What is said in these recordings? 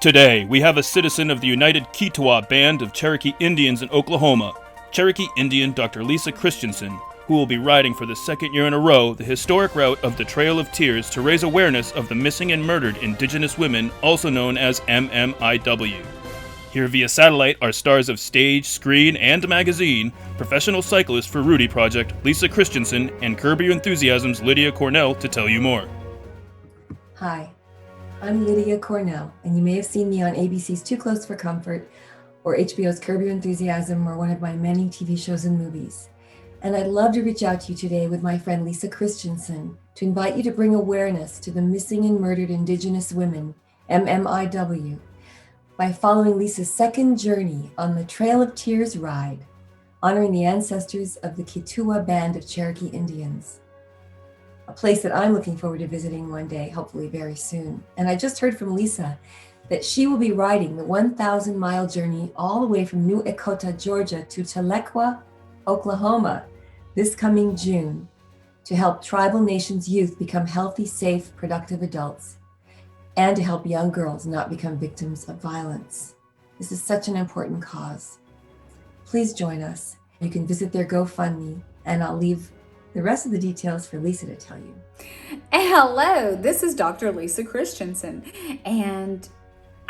Today, we have a citizen of the United Keetoowah Band of Cherokee Indians in Oklahoma, Cherokee Indian Dr. Lisa Christiansen, who will be riding for the second year in a row the historic route of the Trail of Tears to raise awareness of the missing and murdered Indigenous women, also known as MMIW. Here via satellite are stars of stage, screen, and magazine, Professional Cyclist for Rudy Project, Lisa Christiansen, and Curb Your Enthusiasm's Lydia Cornell to tell you more. Hi, I'm Lydia Cornell, and you may have seen me on ABC's Too Close for Comfort, or HBO's Curb Your Enthusiasm, or one of my many TV shows and movies. And I'd love to reach out to you today with my friend Lisa Christiansen to invite you to bring awareness to the missing and murdered Indigenous women, MMIW, by following Lisa's second journey on the Trail of Tears ride, honoring the ancestors of the Keetoowah Band of Cherokee Indians, a place that I'm looking forward to visiting one day, hopefully very soon. And I just heard from Lisa that she will be riding the 1,000-mile journey all the way from New Echota, Georgia to Tahlequah, Oklahoma this coming June to help tribal nations youth become healthy, safe, productive adults, and to help young girls not become victims of violence. This is such an important cause. Please join us. You can visit their GoFundMe, and I'll leave the rest of the details for Lisa to tell you. Hello, this is Dr. Lisa Christiansen, and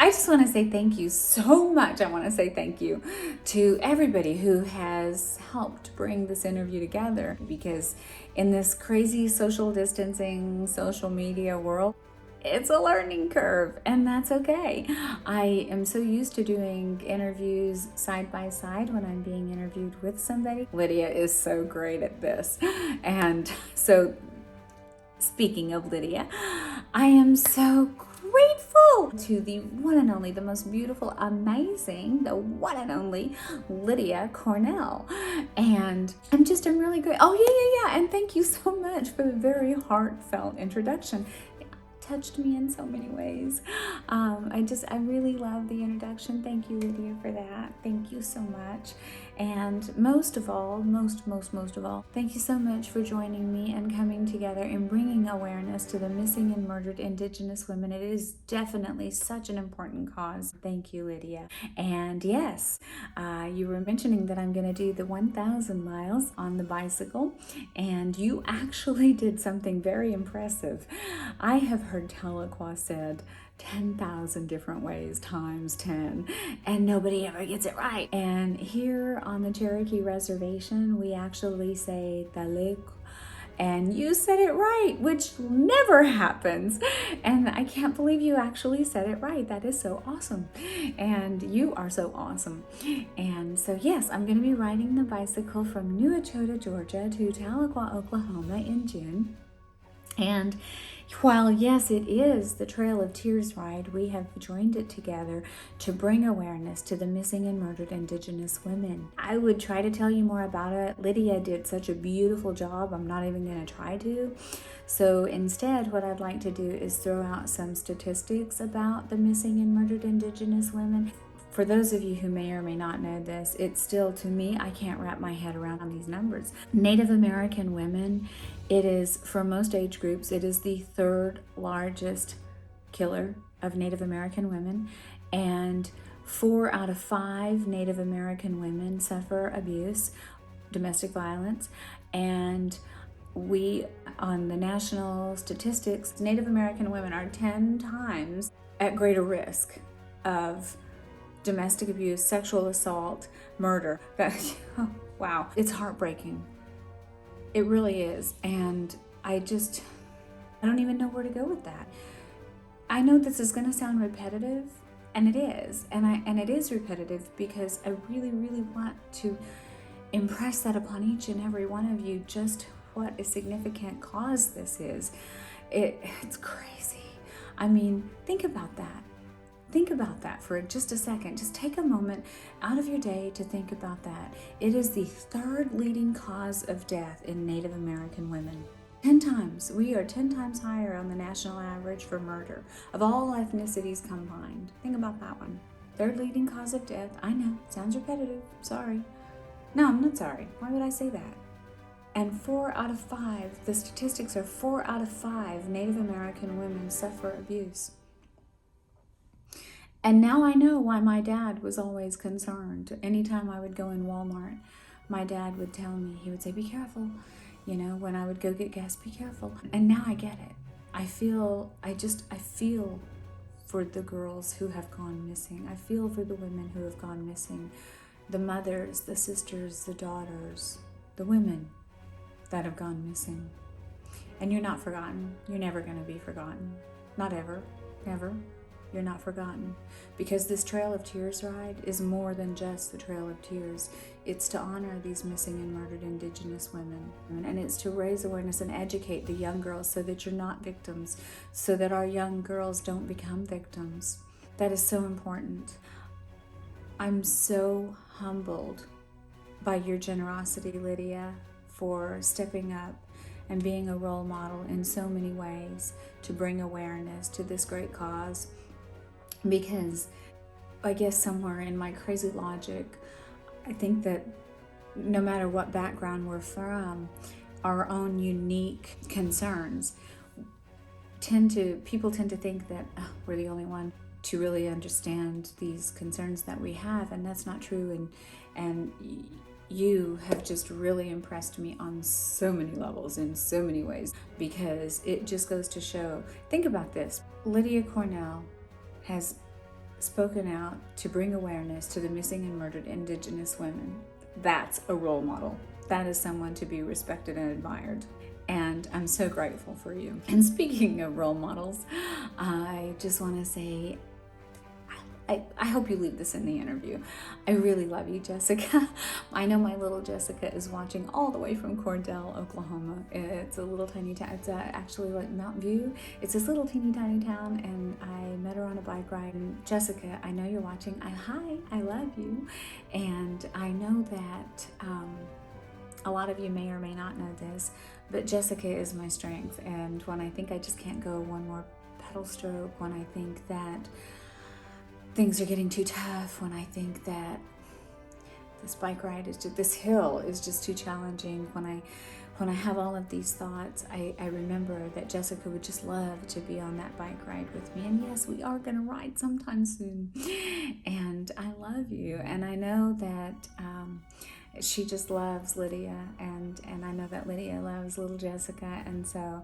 I just want to say thank you so much. I want to say thank you to everybody who has helped bring this interview together, because in this crazy social distancing, social media world, it's a learning curve, and that's okay. I am so used to doing interviews side by side when I'm being interviewed with somebody. Lydia is so great at this. And so, speaking of Lydia, I am so grateful to the one and only, the most beautiful, amazing, the one and only Lydia Cornell. And I'm really great. Oh, yeah. And thank you so much for the very heartfelt introduction. Touched me in so many ways. I really love the introduction. Thank you, Lydia, for that. Thank you so much. And most of all, thank you so much for joining me and coming together and bringing awareness to the missing and murdered Indigenous women. It is definitely such an important cause. Thank you, Lydia. And yes, you were mentioning that I'm going to do the 1,000 miles on the bicycle, and you actually did something very impressive. I have heard Tahlequah said 10,000 different ways times 10, and nobody ever gets it right. And here on the Cherokee Reservation, we actually say Tahlequah, and you said it right, which never happens. And I can't believe you actually said it right. That is so awesome. And you are so awesome. And so yes, I'm going to be riding the bicycle from New Echota, Georgia to Tahlequah, Oklahoma in June. And while yes, it is the Trail of Tears ride, we have joined it together to bring awareness to the missing and murdered Indigenous women. I would try to tell you more about it. Lydia did such a beautiful job, I'm not even going to try to. So instead, what I'd like to do is throw out some statistics about the missing and murdered Indigenous women. For those of you who may or may not know this, it's still, to me, I can't wrap my head around these numbers. Native American women, it is, for most age groups, it is the third largest killer of Native American women. And 4 out of 5 Native American women suffer abuse, domestic violence. And we, on the national statistics, Native American women are 10 times at greater risk of domestic abuse, sexual assault, murder. Wow, it's heartbreaking. It really is. And I don't even know where to go with that. I know this is going to sound repetitive, and it is. And it is repetitive because I really, really want to impress that upon each and every one of you, just what a significant cause this is. It's crazy. I mean, think about that. Think about that for just a second. Just take a moment out of your day to think about that. It is the third leading cause of death in Native American women. 10 times. We are 10 times higher on the national average for murder of all ethnicities combined. Think about that one. Third leading cause of death. I know, sounds repetitive. Sorry. No, I'm not sorry. Why would I say that? And 4 out of 5, the statistics are 4 out of 5 Native American women suffer abuse. And now I know why my dad was always concerned. Anytime I would go in Walmart, my dad would tell me, he would say, be careful. You know, when I would go get gas, be careful. And now I get it. I feel for the girls who have gone missing. I feel for the women who have gone missing. The mothers, the sisters, the daughters, the women that have gone missing. And you're not forgotten. You're never going to be forgotten. Not ever. Never. You're not forgotten. Because this Trail of Tears ride is more than just the Trail of Tears. It's to honor these missing and murdered Indigenous women. And it's to raise awareness and educate the young girls so that you're not victims, so that our young girls don't become victims. That is so important. I'm so humbled by your generosity, Lydia, for stepping up and being a role model in so many ways to bring awareness to this great cause. Because I guess somewhere in my crazy logic, I think that no matter what background we're from, our own unique concerns people tend to think that we're the only one to really understand these concerns that we have, and that's not true. And you have just really impressed me on so many levels, in so many ways, because it just goes to show. Think about this. Lydia Cornell has spoken out to bring awareness to the missing and murdered Indigenous women. That's a role model. That is someone to be respected and admired. And I'm so grateful for you. And speaking of role models, I just want to say, I hope you leave this in the interview. I really love you, Jessica. I know my little Jessica is watching all the way from Cornell, Oklahoma. It's a little tiny town. It's actually like Mountain View. It's this little teeny tiny town, and I met her on a bike ride. And Jessica, I know you're watching. Hi, I love you. And I know that a lot of you may or may not know this, but Jessica is my strength. And when I think I just can't go one more pedal stroke, when I think that things are getting too tough, when I think that this bike ride is just, this hill is just too challenging, when I have all of these thoughts, I remember that Jessica would just love to be on that bike ride with me. And yes, we are gonna ride sometime soon. And I love you. And I know that she just loves Lydia, and I know that Lydia loves little Jessica. And so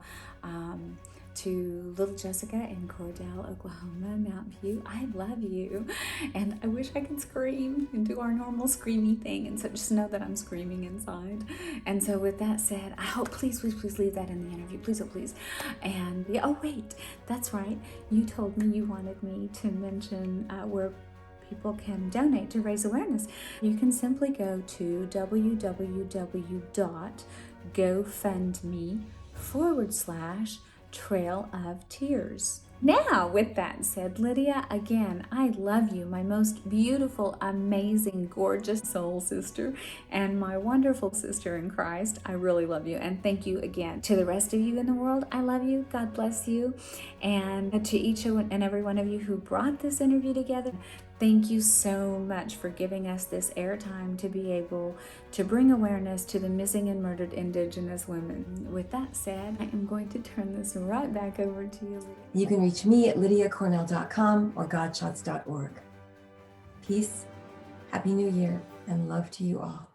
to little Jessica in Cornell, Oklahoma, Mountain View, I love you. And I wish I could scream and do our normal screamy thing, and so just know that I'm screaming inside. And so with that said, I hope, please leave that in the interview, please, oh please. And yeah, oh wait, that's right, you told me you wanted me to mention where people can donate to raise awareness. You can simply go to www.gofundme/Trail of Tears. Now, with that said, Lydia, again, I love you, my most beautiful, amazing, gorgeous soul sister, and my wonderful sister in Christ. I really love you, and thank you again. To the rest of you in the world, I love you. God bless you. And to each and every one of you who brought this interview together, thank you so much for giving us this airtime to be able to bring awareness to the missing and murdered Indigenous women. With that said, I am going to turn this right back over to you, Lydia. You can reach me at lydiacornell.com or godshots.org. Peace, Happy New Year, and love to you all.